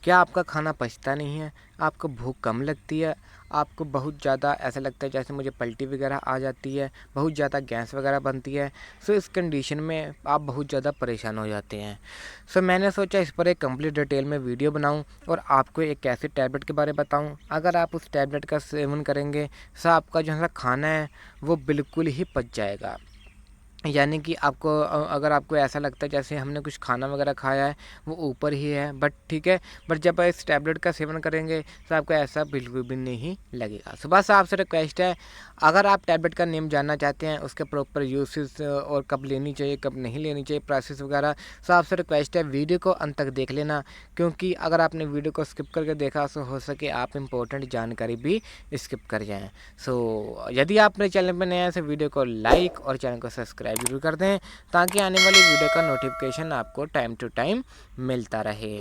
क्या आपका खाना पचता नहीं है? आपको भूख कम लगती है? आपको बहुत ज़्यादा ऐसा लगता है जैसे मुझे पल्टी वगैरह आ जाती है, बहुत ज़्यादा गैस वगैरह बनती है। सो इस कंडीशन में आप बहुत ज़्यादा परेशान हो जाते हैं। सो मैंने सोचा इस पर एक कंप्लीट डिटेल में वीडियो बनाऊँ और आपको एक ऐसे टैबलेट के बारे में बताऊँ, अगर आप उस टैबलेट का सेवन करेंगे, सो आपका जो है खाना है वो बिल्कुल ही पच जाएगा। यानी कि आपको अगर आपको ऐसा लगता है जैसे हमने कुछ खाना वगैरह खाया है वो ऊपर ही है, बट ठीक है, बट जब आप इस टैबलेट का सेवन करेंगे तो आपको ऐसा बिल्कुल भी नहीं लगेगा। सुबह से आपसे रिक्वेस्ट है, अगर आप टैबलेट का नेम जानना चाहते हैं, उसके प्रॉपर यूसेस और कब लेनी चाहिए कब नहीं लेनी चाहिए, प्रोसेस वगैरह, तो आपसे रिक्वेस्ट है वीडियो को अंत तक देख लेना, क्योंकि अगर आपने वीडियो को स्किप करके देखा तो हो सके आप इम्पोर्टेंट जानकारी भी स्किप कर जाएँ। सो यदि आप मेरे चैनल पर नए हैं तो वीडियो को लाइक और चैनल को सब्सक्राइब जरूर कर दें, ताकि आने वाली वीडियो का नोटिफिकेशन आपको टाइम टू टाइम मिलता रहे।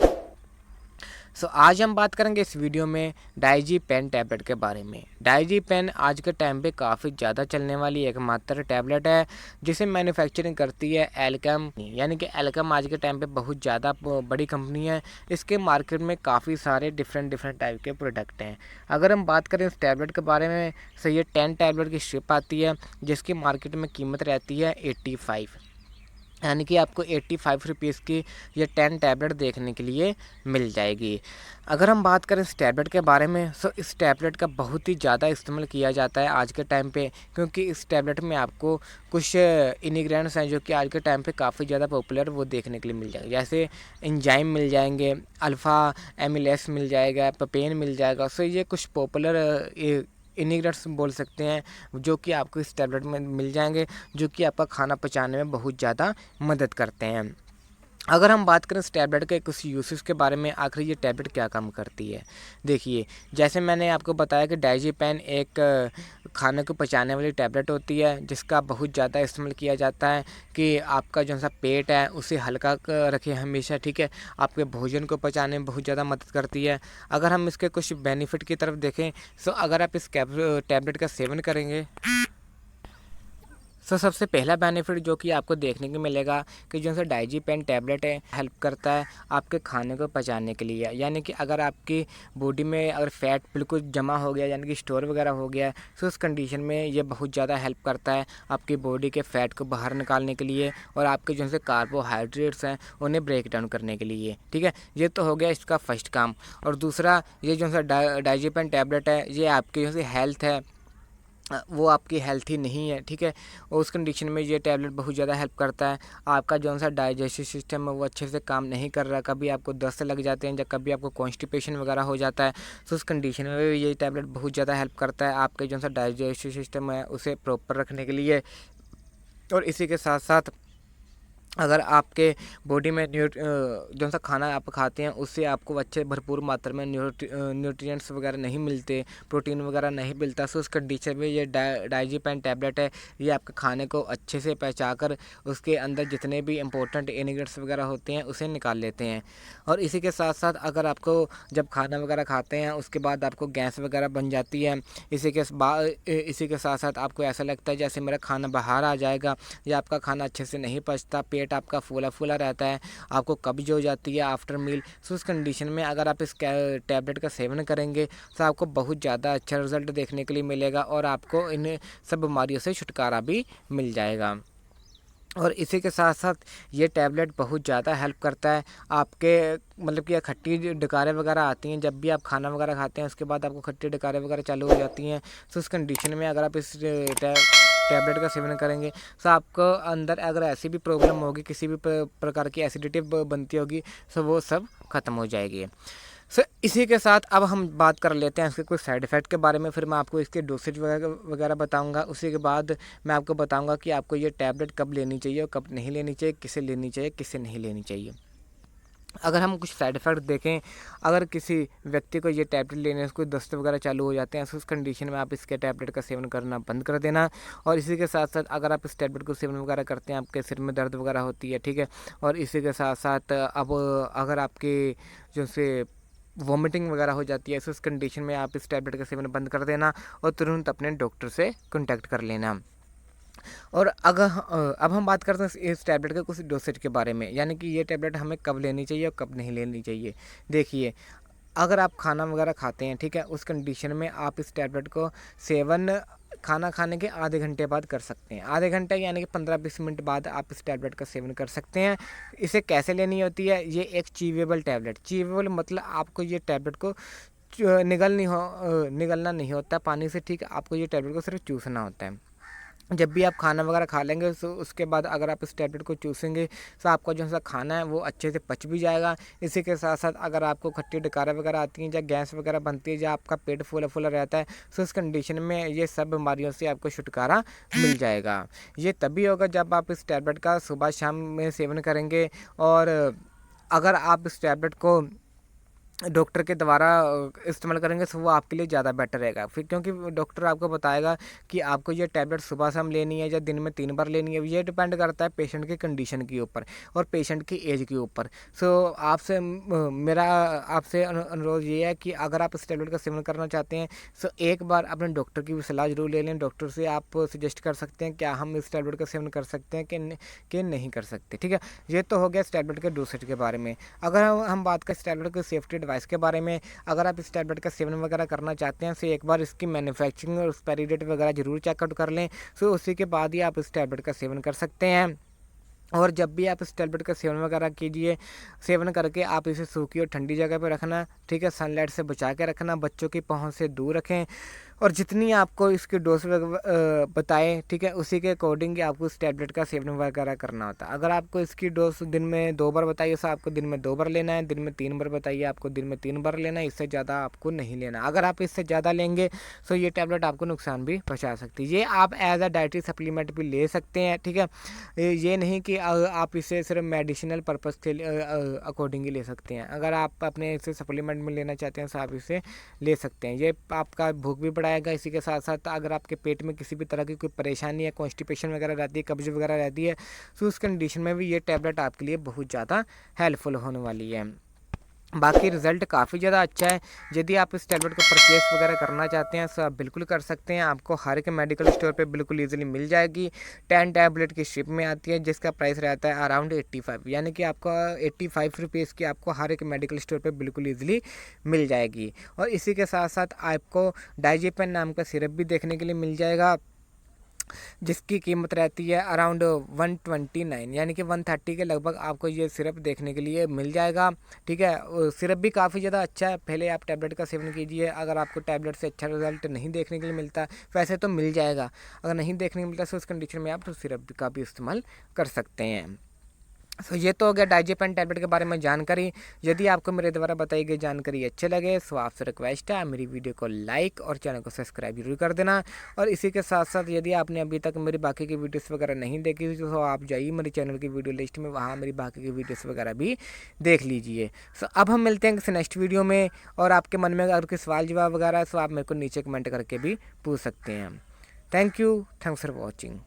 सो आज हम बात करेंगे इस वीडियो में डाइजी पेन टैबलेट के बारे में। डाइजी पेन आज के टाइम पे काफ़ी ज़्यादा चलने वाली एकमात्र टैबलेट है, जिसे मैन्युफैक्चरिंग करती है एल्केम, यानी कि एल्केम आज के टाइम पे बहुत ज़्यादा बड़ी कंपनी है। इसके मार्केट में काफ़ी सारे डिफरेंट डिफरेंट टाइप के प्रोडक्ट हैं। अगर हम बात करें इस टैबलेट के बारे में, तो ये 10 टैबलेट की स्ट्रिप आती है, जिसकी मार्केट में कीमत रहती है 85, यानी कि आपको 85 रुपीज़ की ये 10 टैबलेट देखने के लिए मिल जाएगी। अगर हम बात करें इस टैबलेट के बारे में, तो इस टैबलेट का बहुत ही ज़्यादा इस्तेमाल किया जाता है आज के टाइम पे, क्योंकि इस टैबलेट में आपको कुछ इंग्रेडिएंट्स हैं जो कि आज के टाइम पे काफ़ी ज़्यादा पॉपुलर वो देखने के लिए मिल जाएंगे, जैसे एंजाइम मिल जाएंगे, अल्फ़ा एमिलेस मिल जाएगा, पेपेन मिल जाएगा। सो ये कुछ पॉपुलर इंग्रेडिएंट्स बोल सकते हैं जो कि आपको इस टैबलेट में मिल जाएंगे, जो कि आपका खाना पचाने में बहुत ज़्यादा मदद करते हैं। अगर हम बात करें इस टैबलेट के कुछ यूसेस के बारे में, आखिर ये टैबलेट क्या काम करती है, देखिए, जैसे मैंने आपको बताया कि डाइज़ीपेन एक खाने को पचाने वाली टैबलेट होती है, जिसका बहुत ज़्यादा इस्तेमाल किया जाता है कि आपका जो सा पेट है उसे हल्का रखे हमेशा, ठीक है। आपके भोजन को पचाने में बहुत ज़्यादा मदद करती है। अगर हम इसके कुछ बेनिफिट की तरफ देखें, तो अगर आप इस टैबलेट का सेवन करेंगे, सबसे पहला बेनिफिट जो कि आपको देखने को मिलेगा कि जो सा डाइजी पेन टैबलेट है, हेल्प करता है आपके खाने को पचाने के लिए। यानी कि अगर आपकी बॉडी में अगर फैट बिल्कुल जमा हो गया, यानी कि स्टोर वगैरह हो गया है, तो उस कंडीशन में ये बहुत ज़्यादा हेल्प करता है आपकी बॉडी के फ़ैट को बाहर निकालने के लिए, और आपके जो से कार्बोहाइड्रेट्स हैं उन्हें ब्रेक डाउन करने के लिए, ठीक है। ये तो हो गया इसका फर्स्ट काम। और दूसरा, ये जो सा डाइजी पेन टैबलेट है, ये आपकी जो सी हेल्थ है वो आपकी हेल्थी नहीं है, ठीक है। और उस कंडीशन में ये टैबलेट बहुत ज़्यादा हेल्प करता है। आपका जो सा डाइजेस्टिव सिस्टम है वो अच्छे से काम नहीं कर रहा, कभी आपको दस्त लग जाते हैं या कभी आपको कॉन्स्टिपेशन वगैरह हो जाता है, तो उस कंडीशन में भी ये टैबलेट बहुत ज़्यादा हेल्प करता है आपके जो सा डाइजेस्टिव सिस्टम है उसे प्रॉपर रखने के लिए। और इसी के साथ साथ, अगर आपके बॉडी में जो सा खाना आप खाते हैं उससे आपको अच्छे भरपूर मात्रा में न्यूट्रिएंट्स वगैरह नहीं मिलते, प्रोटीन वगैरह नहीं मिलता, सो उस कंडीशन में ये डाइजीपेन टैबलेट है, ये आपके खाने को अच्छे से पचा कर उसके अंदर जितने भी इंपॉर्टेंट इंग्रेडिएंट्स वगैरह होते हैं उसे निकाल लेते हैं। और इसी के साथ साथ, अगर आपको जब खाना वगैरह खाते हैं उसके बाद आपको गैस वगैरह बन जाती है, इसी के साथ साथ आपको ऐसा लगता है जैसे मेरा खाना बाहर आ जाएगा, या आपका खाना अच्छे से नहीं पचता, पेट आपका फूला फूला रहता है, आपको कब्ज हो जाती है आफ्टर मील, सो उस कंडीशन में अगर आप इस टैबलेट का सेवन करेंगे तो आपको बहुत ज़्यादा अच्छा रिजल्ट देखने के लिए मिलेगा, और आपको इन सब बीमारियों से छुटकारा भी मिल जाएगा। और इसी के साथ साथ ये टैबलेट बहुत ज़्यादा हेल्प करता है आपके, मतलब कि खट्टी डकारें वगैरह आती हैं जब भी आप खाना वगैरह खाते हैं, उसके बाद आपको खट्टी डकारें वगैरह चालू हो जाती हैं, तो उस कंडीशन में अगर आप इस टैबलेट का सेवन करेंगे तो आपको अंदर अगर ऐसी भी प्रॉब्लम होगी, किसी भी प्रकार की एसिडिटी बनती होगी, तो वो सब ख़त्म हो जाएगी। सर इसी के साथ अब हम बात कर लेते हैं इसके कुछ साइड इफ़ेक्ट के बारे में, फिर मैं आपको इसके डोसेज वगैरह बताऊंगा। उसी के बाद मैं आपको बताऊंगा कि आपको ये टैबलेट कब लेनी चाहिए और कब नहीं लेनी चाहिए, किसे लेनी चाहिए किसे नहीं लेनी चाहिए। अगर हम कुछ साइड इफ़ेक्ट देखें, अगर किसी व्यक्ति को ये टैबलेट लेने से कोई दस्त वगैरह चालू हो जाते हैं, तो उस कंडीशन में आप इसके टैबलेट का सेवन करना बंद कर देना। और इसी के साथ साथ, अगर आप इस टैबलेट को सेवन वगैरह करते हैं, आपके सिर में दर्द वगैरह होती है, ठीक है। और इसी के साथ साथ अब अगर आपके जो से वॉमिटिंग वगैरह हो जाती है, तो उस कंडीशन में आप इस टैबलेट का सेवन बंद कर देना और तुरंत अपने डॉक्टर से कॉन्टैक्ट कर लेना। और अब हम बात करते हैं इस टैबलेट के कुछ डोसेज के बारे में, यानी कि ये टैबलेट हमें कब लेनी चाहिए और कब नहीं लेनी चाहिए। देखिए, अगर आप खाना वगैरह खाते हैं, ठीक है, उस कंडीशन में आप इस टैबलेट को सेवन खाना खाने के आधे घंटे बाद कर सकते हैं। आधे घंटे यानी कि 15-20 मिनट बाद आप इस टैबलेट का सेवन कर सकते हैं। इसे कैसे लेनी होती है? ये एक च्यूवेबल टैबलेट, च्यूवेबल मतलब आपको ये टैबलेट को निगलना नहीं होता पानी से, ठीक है, आपको ये टैबलेट को सिर्फ चूसना होता है। जब भी आप खाना वगैरह खा लेंगे तो उसके बाद अगर आप इस टैबलेट को चूसेंगे तो आपका जो सा खाना है वो अच्छे से पच भी जाएगा। इसी के साथ साथ अगर आपको खट्टी डकारें वगैरह आती हैं या गैस वगैरह बनती है या आपका पेट फूला फूला रहता है, तो इस कंडीशन में ये सब बीमारियों से आपको छुटकारा मिल जाएगा। ये तभी होगा जब आप इस टैबलेट का सुबह शाम में सेवन करेंगे। और अगर आप इस टैबलेट को डॉक्टर के द्वारा इस्तेमाल करेंगे तो वो आपके लिए ज़्यादा बेटर रहेगा। फिर क्योंकि डॉक्टर आपको बताएगा कि आपको ये टैबलेट सुबह शाम लेनी है या दिन में 3 बार लेनी है। ये डिपेंड करता है पेशेंट की कंडीशन के ऊपर और पेशेंट की एज के ऊपर। सो आपसे मेरा आपसे अनुरोध ये है कि अगर आप इस टैबलेट का सेवन करना चाहते हैं तो एक बार अपने डॉक्टर की भी सलाह जरूर ले लें। डॉक्टर से आप सजेस्ट कर सकते हैं क्या हम इस टैबलेट का सेवन कर सकते हैं कि नहीं कर सकते, ठीक है। ये तो हो गया इस टैबलेट के डोसेज के बारे में। अगर हम बात करें इस टैबलेट की सेफ्टी डिवाइस के बारे में, अगर आप इस टैबलेट का सेवन वगैरह करना चाहते हैं तो एक बार इसकी मैन्युफैक्चरिंग और एक्सपायरी डेट वगैरह जरूर चेकआउट कर लें। सो उसी के बाद ही आप इस टैबलेट का सेवन कर सकते हैं। और जब भी आप इस टैबलेट का सेवन वगैरह कीजिए, सेवन करके आप इसे सूखी और ठंडी जगह पर रखना, ठीक है, सनलाइट से बचा के रखना, बच्चों की पहुंच से दूर रखें। और जितनी आपको इसकी डोज बताएं, ठीक है, उसी के अकॉर्डिंग आपको इस टैबलेट का सेवन वगैरह करना होता है। अगर आपको इसकी डोज दिन में 2 बार बताइए तो आपको दिन में 2 बार लेना है, दिन में 3 बार बताइए आपको दिन में 3 बार लेना है, इससे ज़्यादा आपको नहीं लेना। अगर आप इससे ज़्यादा लेंगे तो ये टैबलेट आपको नुकसान भी पहुँचा सकती है। ये आप एज अ डाइटरी सप्लीमेंट भी ले सकते हैं, ठीक है। ये नहीं कि आप इसे सिर्फ मेडिसिनल पर्पज़ के अकॉर्डिंग ही ले सकते हैं। अगर आप अपने इसे सप्लीमेंट में लेना चाहते हैं तो आप इसे ले सकते हैं। ये आपका भूख भी बढ़ाएगा। इसी के साथ साथ अगर आपके पेट में किसी भी तरह की कोई परेशानी है, कॉन्स्टिपेशन वगैरह रहती है, कब्ज वगैरह रहती है, तो उस कंडीशन में भी ये टैबलेट आपके लिए बहुत ज़्यादा हेल्पफुल होने वाली है। बाकी रिज़ल्ट काफ़ी ज़्यादा अच्छा है। यदि आप इस टैबलेट को परचेस वगैरह करना चाहते हैं तो आप बिल्कुल कर सकते हैं। आपको हर एक मेडिकल स्टोर पे बिल्कुल इजीली मिल जाएगी। 10 टैबलेट की शिप में आती है जिसका प्राइस रहता है अराउंड 85, यानी कि आपको 85 रुपीज़ की आपको हर एक मेडिकल स्टोर पे बिल्कुल ईजिली मिल जाएगी। और इसी के साथ साथ आपको डाइजेपेन नाम का सिरप भी देखने के लिए मिल जाएगा, जिसकी कीमत रहती है अराउंड 129, यानी कि 130 के लगभग आपको ये सिरप देखने के लिए मिल जाएगा, ठीक है। सिरप भी काफ़ी ज़्यादा अच्छा है। पहले आप टैबलेट का सेवन कीजिए। अगर आपको टैबलेट से अच्छा रिजल्ट नहीं देखने के लिए मिलता, वैसे तो मिल जाएगा, अगर नहीं देखने को मिलता तो उस कंडीशन में आप तो सिरप का भी इस्तेमाल कर सकते हैं। सो ये तो हो गया डाइजेपेन टैबलेट के बारे में जानकारी। यदि आपको मेरे द्वारा बताई गई जानकारी अच्छी लगे तो आपसे रिक्वेस्ट है मेरी वीडियो को लाइक और चैनल को सब्सक्राइब जरूर कर देना। और इसी के साथ साथ यदि आपने अभी तक मेरी बाकी की वीडियोस वगैरह नहीं देखी तो आप जाइए मेरे चैनल की वीडियो लिस्ट में, वहाँ मेरी बाकी की वीडियोस वगैरह भी देख लीजिए। सो अब हम मिलते हैं किसी नेक्स्ट वीडियो में। और आपके मन में अगर कोई सवाल जवाब वगैरह है तो आप मेरे को नीचे कमेंट करके भी पूछ सकते हैं। Thank you, thanks for watching.